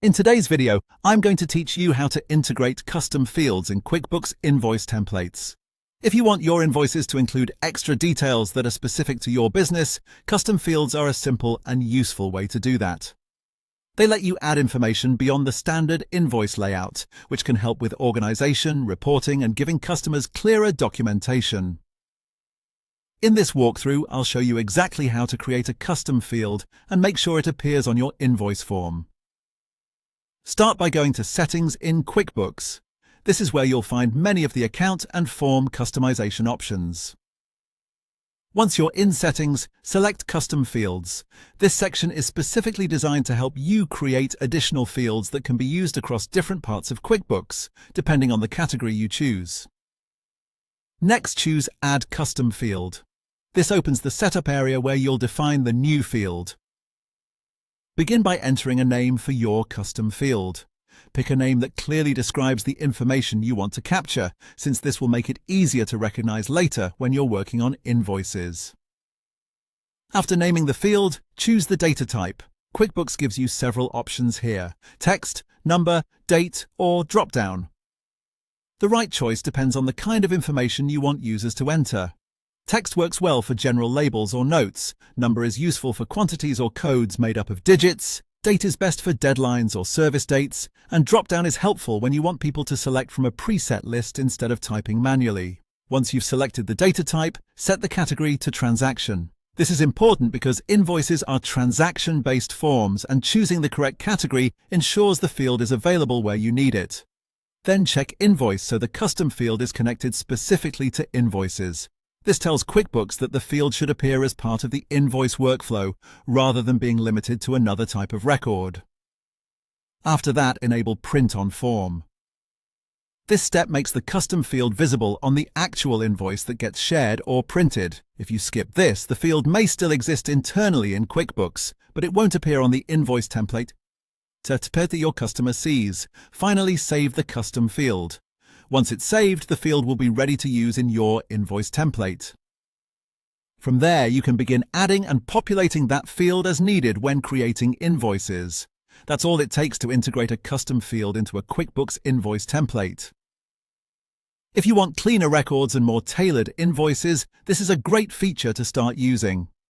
In today's video, I'm going to teach you how to integrate custom fields in QuickBooks Invoice templates. If you want your invoices to include extra details that are specific to your business, custom fields are a simple and useful way to do that. They let you add information beyond the standard invoice layout, which can help with organization, reporting, and giving customers clearer documentation. In this walkthrough, I'll show you exactly how to create a custom field and make sure it appears on your invoice form. Start by going to Settings in QuickBooks. This is where you'll find many of the account and form customization options. Once you're in Settings, select Custom Fields. This section is specifically designed to help you create additional fields that can be used across different parts of QuickBooks, depending on the category you choose. Next, choose Add Custom Field. This opens the setup area where you'll define the new field. Begin by entering a name for your custom field. Pick a name that clearly describes the information you want to capture, since this will make it easier to recognize later when you're working on invoices. After naming the field, choose the data type. QuickBooks gives you several options here: text, number, date, or drop-down. The right choice depends on the kind of information you want users to enter. Text works well for general labels or notes, number is useful for quantities or codes made up of digits, date is best for deadlines or service dates, and drop-down is helpful when you want people to select from a preset list instead of typing manually. Once you've selected the data type, set the category to transaction. This is important because invoices are transaction-based forms, and choosing the correct category ensures the field is available where you need it. Then check Invoice so the custom field is connected specifically to invoices. This tells QuickBooks that the field should appear as part of the invoice workflow, rather than being limited to another type of record. After that, enable Print on Form. This step makes the custom field visible on the actual invoice that gets shared or printed. If you skip this, the field may still exist internally in QuickBooks, but it won't appear on the invoice template that your customer sees. Finally, save the custom field. Once it's saved, the field will be ready to use in your invoice template. From there, you can begin adding and populating that field as needed when creating invoices. That's all it takes to integrate a custom field into a QuickBooks Invoice template. If you want cleaner records and more tailored invoices, this is a great feature to start using.